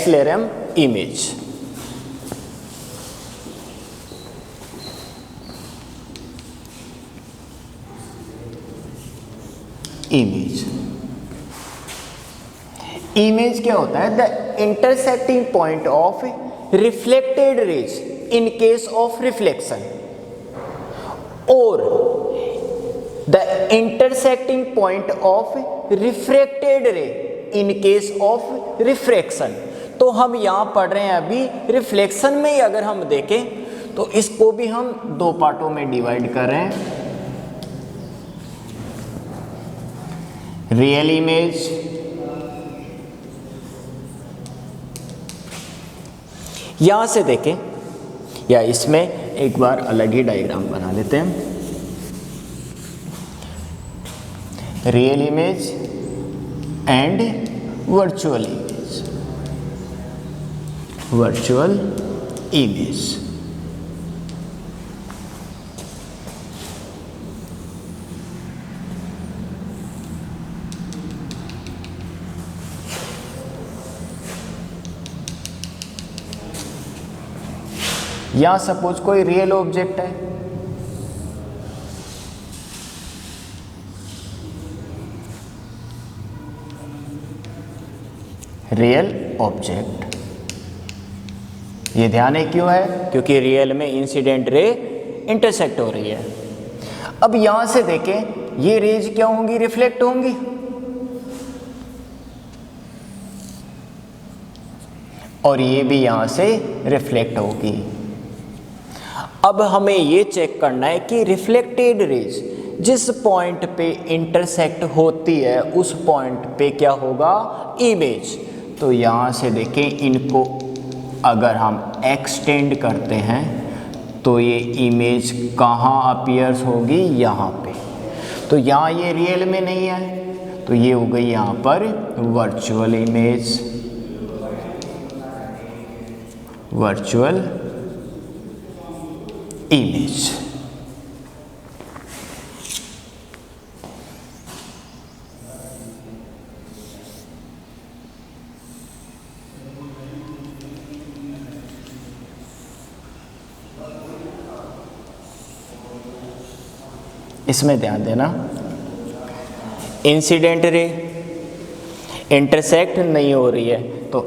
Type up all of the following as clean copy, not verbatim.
एक्सेलेरम image. Image क्या होता है? The intersecting point of reflected rays in case of reflection, और the intersecting point of refracted ray in case of refraction. तो हम यहाँ पढ़ रहे हैं अभी रिफ्लेक्शन में ही अगर हम देखें तो इसको भी हम दो पार्टों में डिवाइड कर रहे हैं, रियल इमेज यहां से देखें, या इसमें एक बार अलग ही डायग्राम बना लेते हैं। Real image and virtual image, virtual image. यहां सपोज कोई रियल ऑब्जेक्ट है, रियल ऑब्जेक्ट, ये ध्यान है क्यों है? क्योंकि रियल में इंसिडेंट रे इंटरसेक्ट हो रही है। अब यहां से देखें ये रेज क्या होंगी? रिफ्लेक्ट होंगी, और ये भी यहां से रिफ्लेक्ट होगी। अब हमें ये चेक करना है कि रिफ्लेक्टेड रेज जिस पॉइंट पे इंटरसेक्ट होती है उस पॉइंट पे क्या होगा? इमेज। तो यहाँ से देखें, इनको अगर हम एक्सटेंड करते हैं तो ये इमेज कहाँ अपीयर्स होगी? यहाँ पे। तो यहाँ ये रियल में नहीं है, तो ये हो गई यहाँ पर वर्चुअल इमेज, वर्चुअल इमेज। इसमें ध्यान देना, इंसिडेंट रे इंटरसेक्ट नहीं हो रही है, तो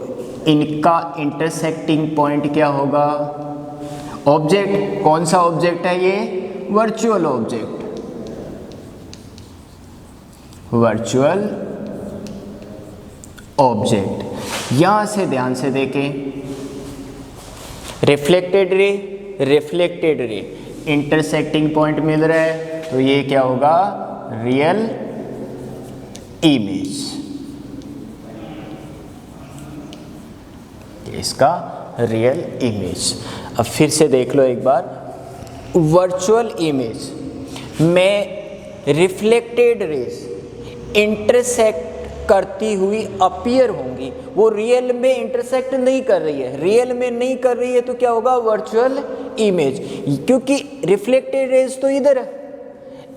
इनका इंटरसेक्टिंग पॉइंट क्या होगा? ऑब्जेक्ट। कौन सा ऑब्जेक्ट है ये? Virtual object, virtual object. यहां से ध्यान से देखें, reflected ray, reflected ray intersecting point मिल रहा है, तो ये क्या होगा? Real image. इसका रियल इमेज। अब फिर से देख लो एक बार, वर्चुअल इमेज में रिफ्लेक्टेड रेज इंटरसेक्ट करती हुई अपीयर होंगी, वो रियल में इंटरसेक्ट नहीं कर रही है। रियल में नहीं कर रही है तो क्या होगा? Virtual image. क्योंकि रिफ्लेक्टेड रेज तो इधर है,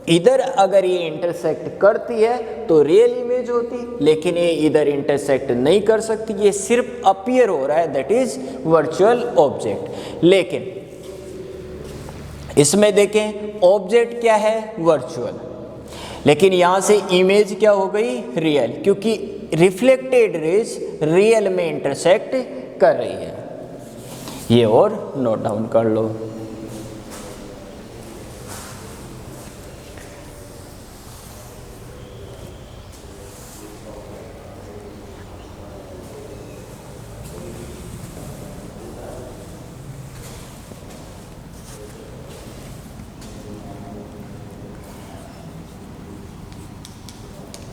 इधर अगर ये इंटरसेक्ट करती है तो रियल इमेज होती, लेकिन ये इधर इंटरसेक्ट नहीं कर सकती, ये सिर्फ अपीयर हो रहा है, दैट इज वर्चुअल ऑब्जेक्ट। लेकिन इसमें देखें ऑब्जेक्ट क्या है? वर्चुअल, लेकिन यहां से इमेज क्या हो गई? रियल, क्योंकि रिफ्लेक्टेड रेज रियल में इंटरसेक्ट कर रही है। ये और नोट डाउन कर लो।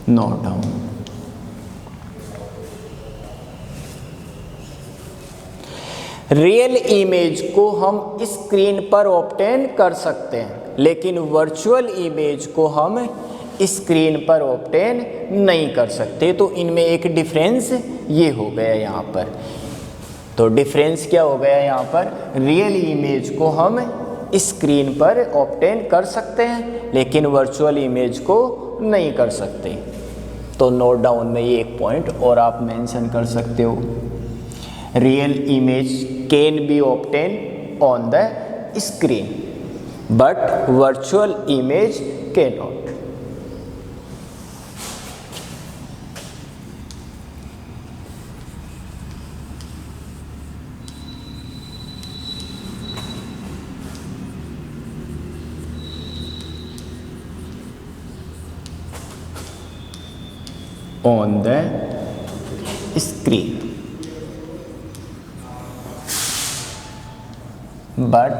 Note down. रियल इमेज को हम स्क्रीन पर ऑब्टेन कर सकते हैं, लेकिन वर्चुअल इमेज को हम स्क्रीन पर ऑब्टेन नहीं कर सकते। तो इनमें एक डिफरेंस ये हो गया यहाँ पर। तो डिफरेंस क्या हो गया यहाँ पर? रियल इमेज को हम स्क्रीन पर ऑब्टेन कर सकते हैं, लेकिन वर्चुअल इमेज को नहीं कर सकते। तो नोट डाउन में ये एक पॉइंट और आप मेंशन कर सकते हो। real image can be obtained on the screen, but virtual image cannot. On the screen, but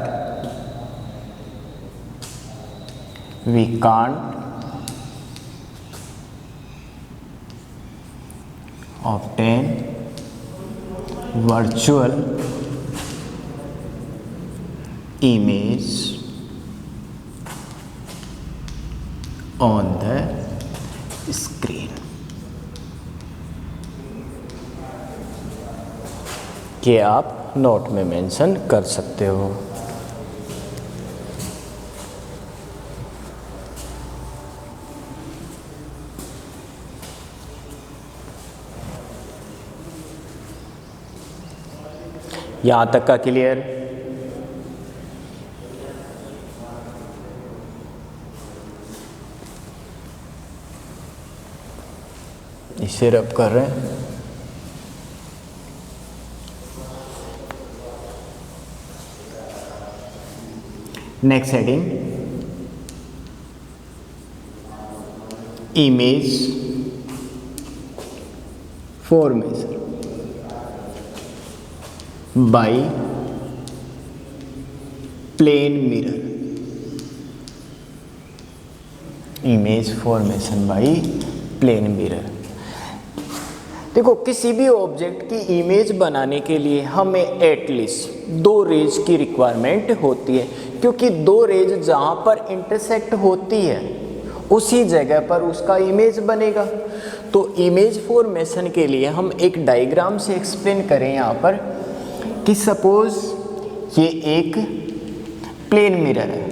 we can't obtain virtual image on the screen. ये आप नोट में मेंशन कर सकते हो। यहाँ तक का क्लियर? इसे रब कर रहे हैं। Next heading, image formation by plane mirror. Image formation by plane mirror. देखो, किसी भी ऑब्जेक्ट की इमेज बनाने के लिए हमें एटलीस्ट 2 रेज की रिक्वायरमेंट होती है, क्योंकि 2 रेज जहाँ पर इंटरसेक्ट होती है उसी जगह पर उसका इमेज बनेगा। तो इमेज फॉर्मेशन के लिए हम एक डायग्राम से एक्सप्लेन करें यहाँ पर कि सपोज ये एक प्लेन मिरर है,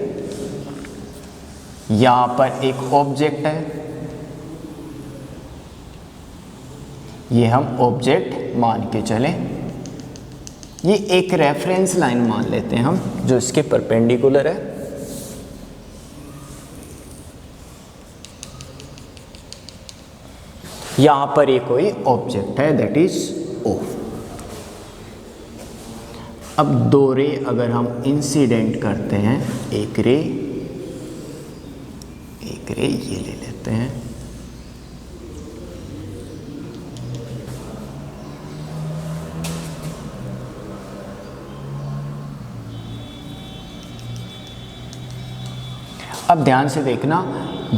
यहाँ पर एक ऑब्जेक्ट है, ये हम ऑब्जेक्ट मान के चलें, ये एक रेफरेंस लाइन मान लेते हैं हम जो इसके परपेंडिकुलर है। यहां पर ये कोई ऑब्जेक्ट है, दैट इज O। अब 2 रे अगर हम इंसिडेंट करते हैं, एक रे ये ले लेते हैं, अब ध्यान से देखना,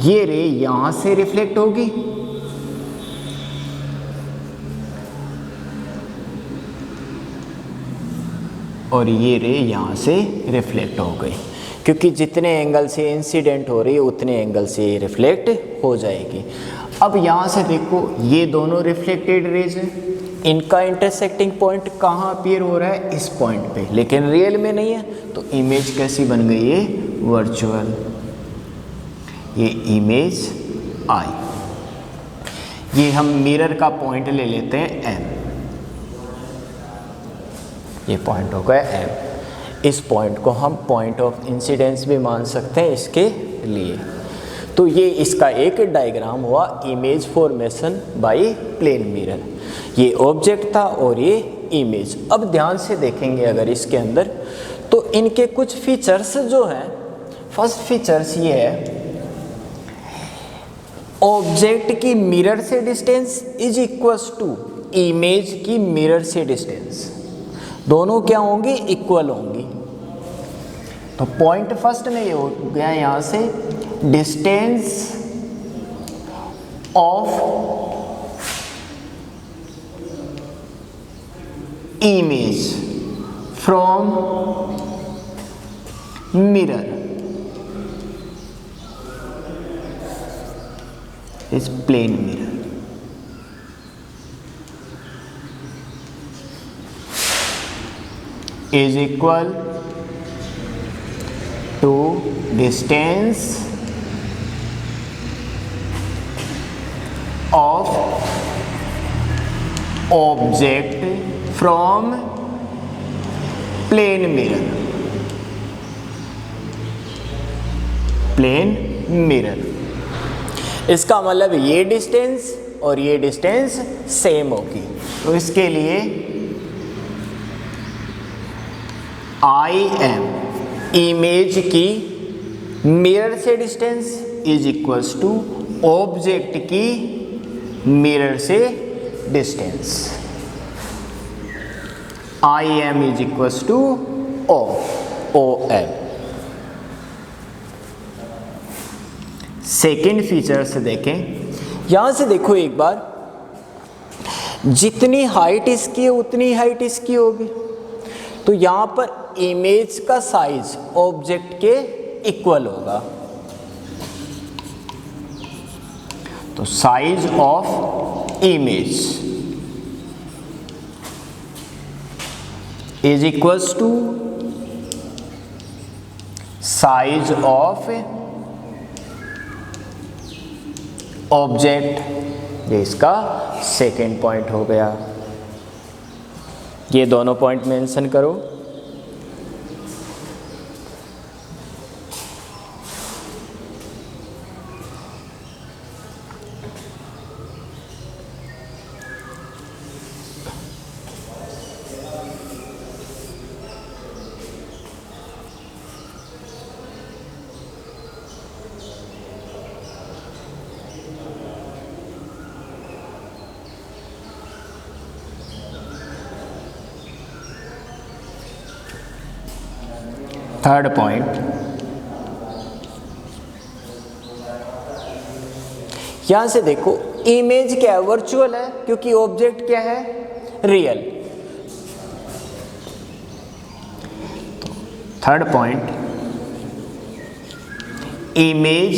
ये रे यहां से रिफ्लेक्ट होगी और ये रे यहां से रिफ्लेक्ट हो गई, क्योंकि जितने एंगल से इंसिडेंट हो रही है उतने एंगल से ये रिफ्लेक्ट हो जाएगी। अब यहां से देखो, ये दोनों रिफ्लेक्टेड रेज है, इनका इंटरसेक्टिंग पॉइंट कहाँ अपीयर हो रहा है? इस पॉइंट पे, लेकिन रियल में नहीं है। तो इमेज कैसी बन गई है? वर्चुअल। ये इमेज आई। ये हम मिरर का पॉइंट ले लेते हैं M, ये पॉइंट हो गया M। इस पॉइंट को हम पॉइंट ऑफ इंसिडेंस भी मान सकते हैं इसके लिए। तो ये इसका एक डायग्राम हुआ, image formation by plane mirror. ये ऑब्जेक्ट था और ये इमेज। अब ध्यान से देखेंगे अगर इसके अंदर, तो इनके कुछ फीचर्स जो हैं, फर्स्ट फीचर्स ये है, ऑब्जेक्ट की मिरर से distance is equals to image की मिरर से डिस्टेंस, दोनों क्या होंगी? इक्वल होंगी। तो पॉइंट फर्स्ट में ये हो गया यहां से, distance of image from mirror is plane mirror. Is equal to distance of object from plane mirror, plane mirror. इसका मतलब ये डिस्टेंस और ये डिस्टेंस सेम होगी, तो इसके लिए आई एम इमेज की मिरर से distance is equals to object की मिरर से distance. I M is equals to O L. Second feature से देखें, यहां से देखो एक बार, जितनी हाइट इसकी है उतनी हाइट इसकी होगी, तो यहां पर इमेज का साइज ऑब्जेक्ट के इक्वल होगा। तो size of image is equals to size of object. ये इसका सेकेंड पॉइंट हो गया। ये दोनों पॉइंट मेंशन करो। थर्ड पॉइंट, यहां से देखो इमेज क्या है, वर्चुअल है, क्योंकि ऑब्जेक्ट क्या है, रियल। तो third point, image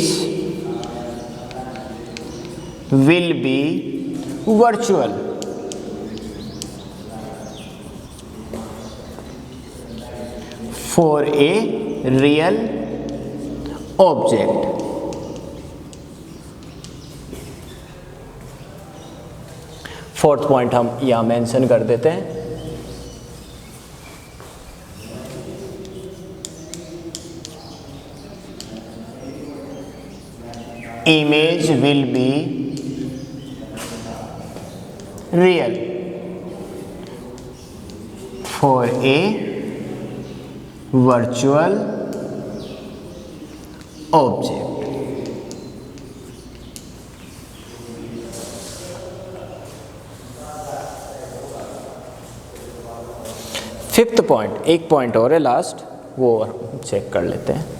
will B virtual for a real object। Fourth point हम यहां मेंशन कर देते हैं। Image will be real for a virtual object। Fifth point, एक पॉइंट और है लास्ट, वो चेक कर लेते हैं।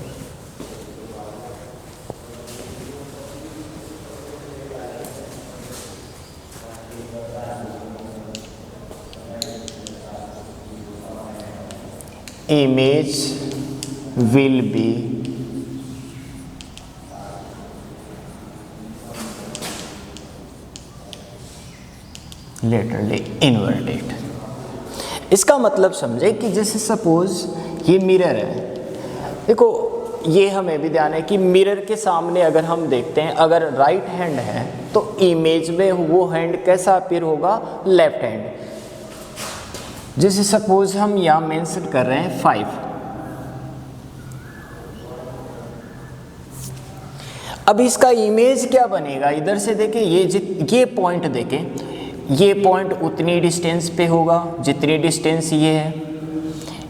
Image will be laterally inverted। इसका मतलब समझे कि जैसे सपोज ये मिरर है, देखो ये हमें भी ध्यान है कि मिरर के सामने अगर हम देखते हैं, अगर राइट हैंड है तो इमेज में वो हैंड कैसा अपीयर होगा, लेफ्ट हैंड। जैसे सपोज हम यहां मेंशन कर रहे हैं 5, अब इसका इमेज क्या बनेगा, इधर से देखें, ये पॉइंट देखें, ये पॉइंट उतनी डिस्टेंस पे होगा जितनी डिस्टेंस ये है,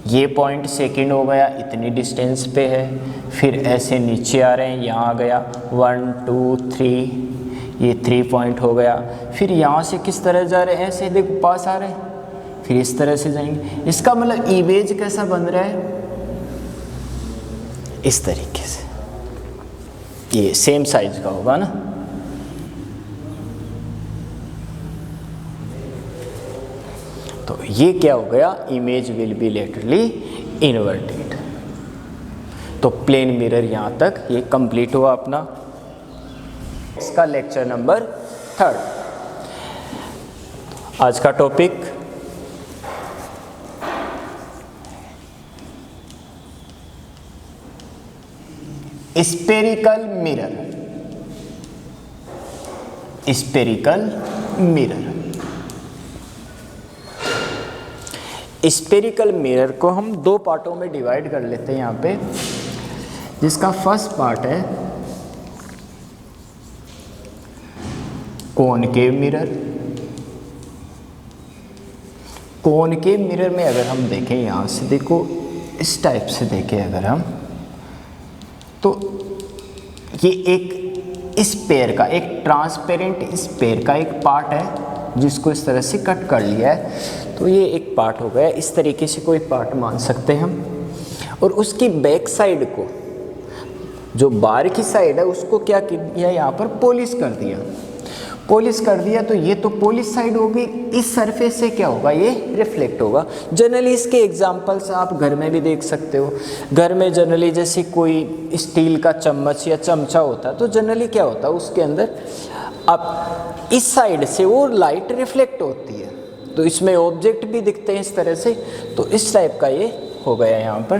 ये पॉइंट सेकंड हो गया, इतनी डिस्टेंस पे है। फिर ऐसे नीचे आ रहे हैं, यहाँ आ गया 1 2 3, ये 3 पॉइंट हो गया। फिर यहाँ से किस तरह जा रहे हैं, ऐसे देखो पास आ रहे हैं, फिर इस तरह से जाएंगे। इसका मतलब इमेज कैसा बन रहा है, इस तरीके से, ये सेम साइज का होगा ना। तो ये क्या हो गया, image will be laterally inverted. तो प्लेन मिरर यहां तक ये कंप्लीट हुआ अपना इसका लेक्चर नंबर 3। आज का topic spherical mirror. Spherical mirror spherical mirror को हम दो पार्टों में डिवाइड कर लेते हैं यहाँ पे, जिसका फर्स्ट पार्ट है कॉनकेव मिरर। कॉनकेव मिरर में अगर हम देखें, यहाँ से देखो, इस टाइप से देखें अगर हम, तो ये एक स्पेयर का, एक ट्रांसपेरेंट स्पेयर का एक पार्ट है जिसको इस तरह से कट कर लिया है। तो ये एक पार्ट हो गया, इस तरीके से कोई पार्ट मान सकते हैं हम। और उसकी बैक साइड को, जो बाहर की साइड है, उसको क्या किया, यहाँ पर पॉलिश कर दिया। पॉलिश कर दिया तो ये तो पॉलिश साइड हो गई। इस सरफेस से क्या होगा, ये रिफ्लेक्ट होगा। जनरली इसके एग्जांपल्स आप घर में भी देख सकते हो। घर में जनरली जैसे कोई स्टील का चम्मच या चमचा होता है, तो जनरली क्या होता है, उसके अंदर अब इस साइड से वो लाइट रिफ्लेक्ट होती है, तो इसमें ऑब्जेक्ट भी दिखते हैं इस तरह से। तो इस टाइप का ये हो गया यहाँ पर।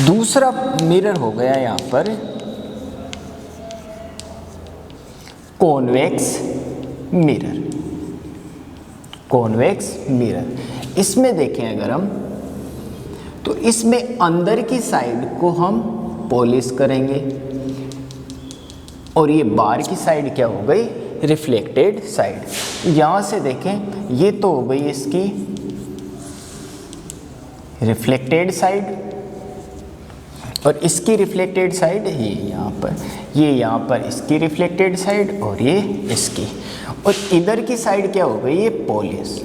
दूसरा मिरर हो गया यहाँ पर कॉन्वेक्स मिरर। कॉन्वेक्स मिरर, इसमें देखें अगर हम, तो इसमें अंदर की साइड को हम पॉलिश करेंगे और ये बाहर की साइड क्या हो गई, रिफ्लेक्टेड साइड। यहाँ से देखें, ये तो हो गई इसकी रिफ्लेक्टेड साइड, और इसकी रिफ्लेक्टेड साइड ये यहाँ पर, ये यहाँ पर इसकी रिफ्लेक्टेड साइड और ये इसकी, और इधर की साइड क्या हो गई, ये पॉलिश,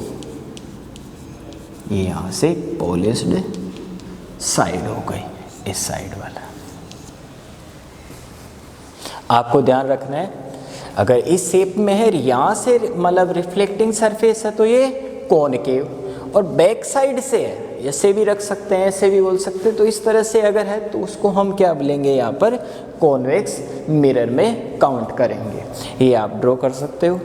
ये यहाँ से पॉलिश्ड साइड हो गई, इस साइड वाला। आपको ध्यान रखना है, अगर इस शेप में है, यहाँ से मतलब रिफ्लेक्टिंग सरफेस है, तो ये कॉनकेव, और बैक साइड से है, ऐसे भी रख सकते हैं, ऐसे भी बोल सकते हैं। तो इस तरह से अगर है तो उसको हम क्या बोलेंगे, यहाँ पर कॉन्वेक्स मिरर में काउंट करेंगे। ये आप ड्रॉ कर सकते हो।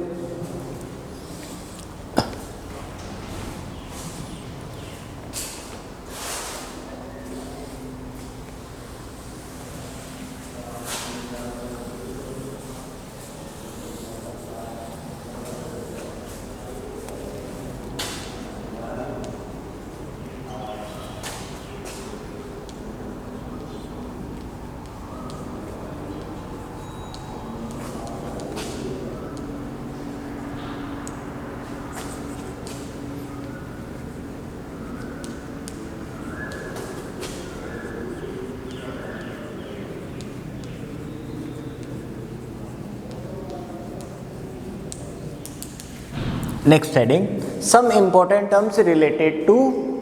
Next heading, some important terms related to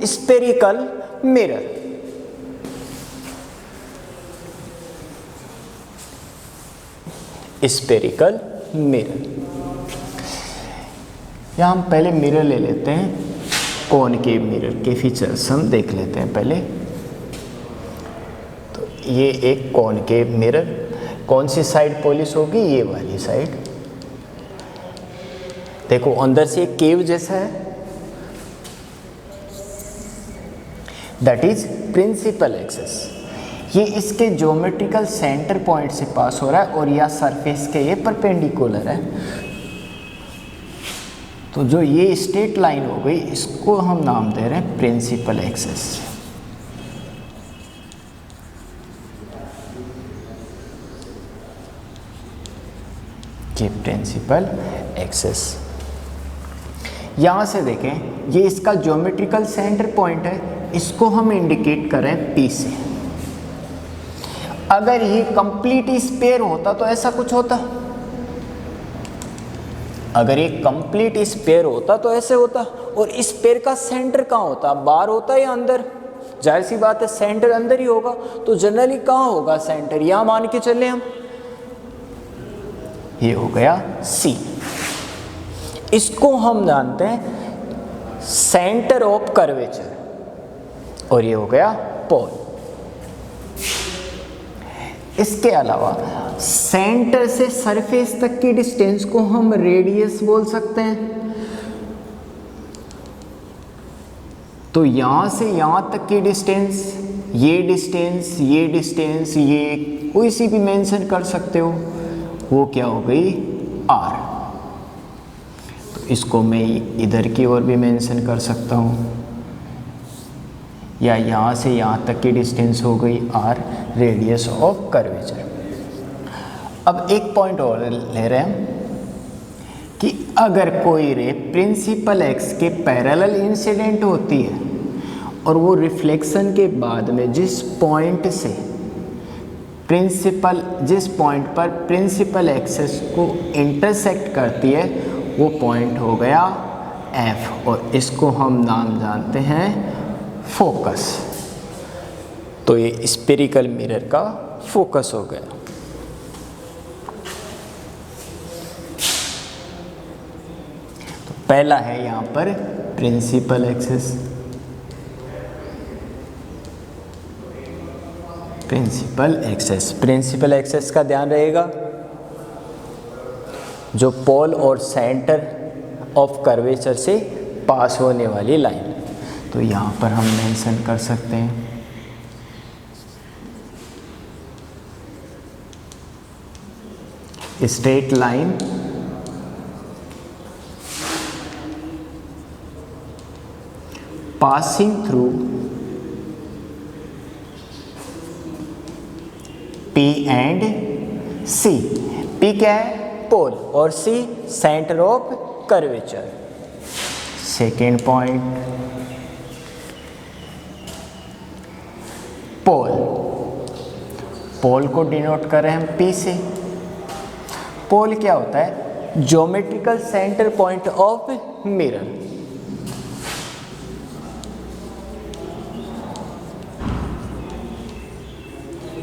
spherical mirror. Spherical mirror, यहाँ हम पहले मिरर ले लेते हैं, कॉनकेव मिरर के फीचर्स हम देख लेते हैं पहले। तो ये एक कॉनकेव मिरर, कौन सी साइड पॉलिश होगी, ये वाली साइड। देखो अंदर से एक केव जैसा है, दैट इज प्रिंसिपल एक्सिस। ये इसके ज्योमेट्रिकल सेंटर पॉइंट से पास हो रहा है और यह सरफेस के ये परपेंडिकुलर है। तो जो ये स्ट्रेट लाइन हो गई, इसको हम नाम दे रहे हैं प्रिंसिपल एक्सिस। ये प्रिंसिपल एक्सिस। यहाँ से देखें, ये इसका ज्योमेट्रिकल सेंटर पॉइंट है, इसको हम इंडिकेट करें P से। अगर ये कंप्लीट स्फीयर होता तो ऐसा कुछ होता, अगर ये कंप्लीट स्फीयर होता तो ऐसे होता। और स्फीयर का सेंटर कहाँ होता, बाहर होता है या अंदर? जाहिर सी बात है, सेंटर अंदर ही होगा। तो जनरली कहाँ होगा सेंटर, यहाँ मान के चले हम, ये हो गया C। इसको हम जानते हैं सेंटर ऑफ कर्वेचर, और ये हो गया पोल। इसके अलावा सेंटर से सरफेस तक की डिस्टेंस को हम रेडियस बोल सकते हैं। तो यहां से यहां तक की डिस्टेंस, ये डिस्टेंस, ये डिस्टेंस, ये कोई सी भी मेंशन कर सकते हो, वो क्या हो गई, R। तो इसको मैं इधर की ओर भी मेंशन कर सकता हूँ, या यहाँ से यहाँ तक की डिस्टेंस हो गई आर, रेडियस ऑफ कर्वेचर। अब एक पॉइंट और ले रहे हैं कि अगर कोई रे प्रिंसिपल एक्स के पैरेलल इंसिडेंट होती है और वो रिफ्लेक्शन के बाद में जिस पॉइंट पर प्रिंसिपल एक्सिस को इंटरसेक्ट करती है वो पॉइंट हो गया एफ, और इसको हम नाम जानते हैं फोकस। तो ये स्फेरिकल मिरर का फोकस हो गया। तो पहला है यहाँ पर प्रिंसिपल एक्सिस, प्रिंसिपल एक्सिस का ध्यान रहेगा जो पोल और सेंटर ऑफ कर्वेचर से पास होने वाली लाइन। तो यहाँ पर हम मेंशन कर सकते हैं straight line passing through P and C। P क्या है? पोल, और C centre of curvature. Second point pole को डिनोट करें हम P से। पोल क्या होता है? Geometrical centre point of mirror.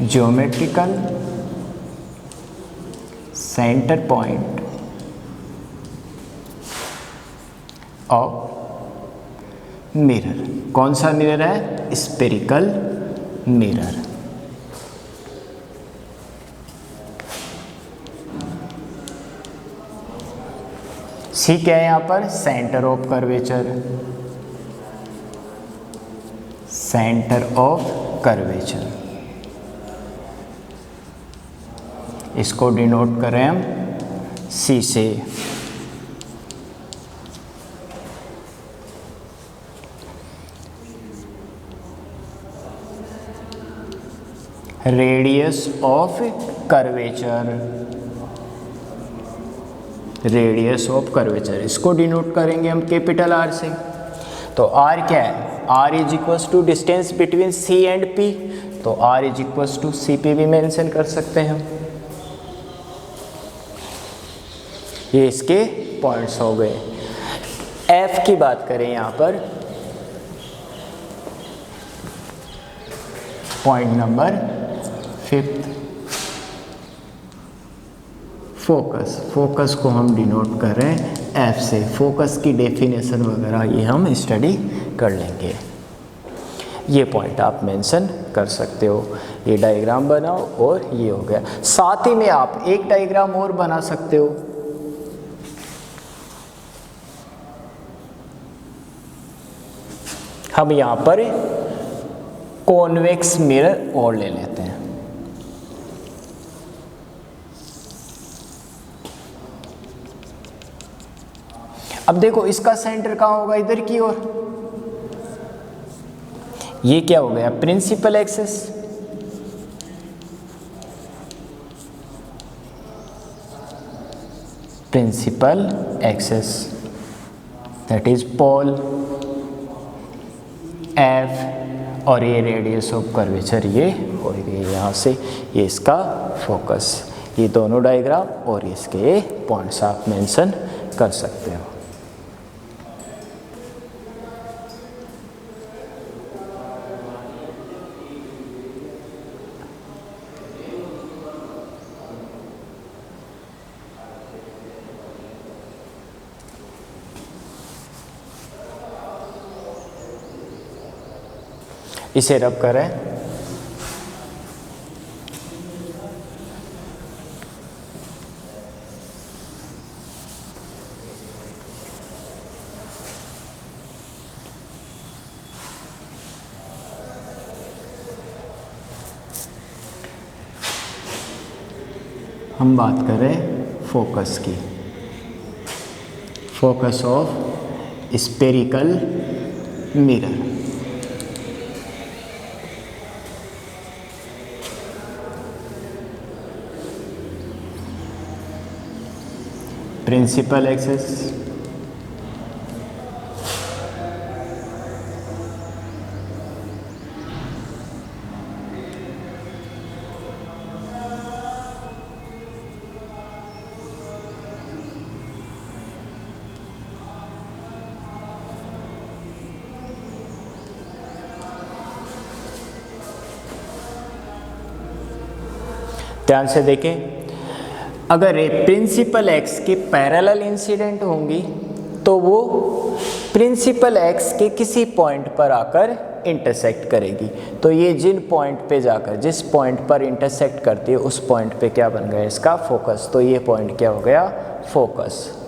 Geometrical centre point of mirror. कौन सा मिरर है? Spherical mirror. सी क्या है यहाँ पर? Centre of curvature, centre of curvature. इसको डिनोट करें हम सी से। Radius of curvature, radius of curvature इसको डिनोट करेंगे हम कैपिटल आर से। तो आर क्या है? R is equals to distance between C and P. तो R is equals to C P भी मेंशन कर सकते हैं हम। ये इसके पॉइंट्स हो गए। एफ की बात करें यहाँ पर, पॉइंट नंबर 5 फोकस को हम डिनोट कर रहे हैं एफ से। फोकस की डेफिनेशन वगैरह ये हम स्टडी कर लेंगे। ये पॉइंट आप मेंशन कर सकते हो। ये डायग्राम बनाओ और ये हो गया। साथ ही में आप एक डायग्राम और बना सकते हो। हम यहाँ पर कॉन्वेक्स मिरर और ले लेते हैं। अब देखो इसका सेंटर कहाँ होगा? इधर की ओर। ये क्या हो गया? Principal axis. Principal axis that is pole F, और ये रेडियस ऑफ कर्वेचर ये हो गई यहाँ से। ये इसका फोकस। ये दोनों डायग्राम और इसके पॉइंट्स आप मेंशन कर सकते हो। इसे रब करें। हम बात करें फोकस की। focus of spherical mirror. Principal axis, ध्यान से देखें, अगर प्रिंसिपल एक्स के पैरेलल इंसिडेंट होंगी तो वो प्रिंसिपल एक्स के किसी पॉइंट पर आकर इंटरसेक्ट करेगी। तो ये जिन पॉइंट पे जाकर जिस पॉइंट पर इंटरसेक्ट करती है उस पॉइंट पे क्या बन गया इसका फोकस। तो ये पॉइंट क्या हो गया फोकस।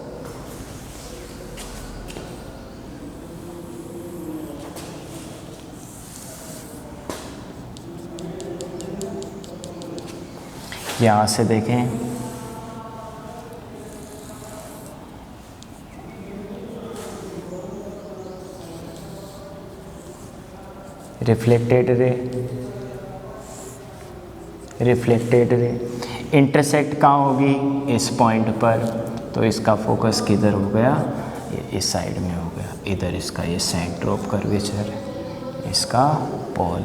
यहाँ से देखें, रिफ्लेक्टेड रे इंटरसेक्ट कहाँ होगी इस पॉइंट पर, तो इसका फोकस किधर हो गया, ये इस साइड में हो गया, इधर इसका ये सेंटर ऑफ कर्वेचर, इसका पोल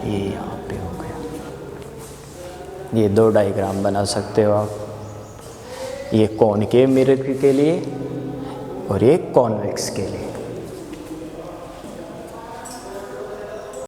ये यहाँ पे हो गया। ये दो डायग्राम बना सकते हो आप, ये कॉनकेव मिरर के लिए और ये कॉन्वेक्स के लिए।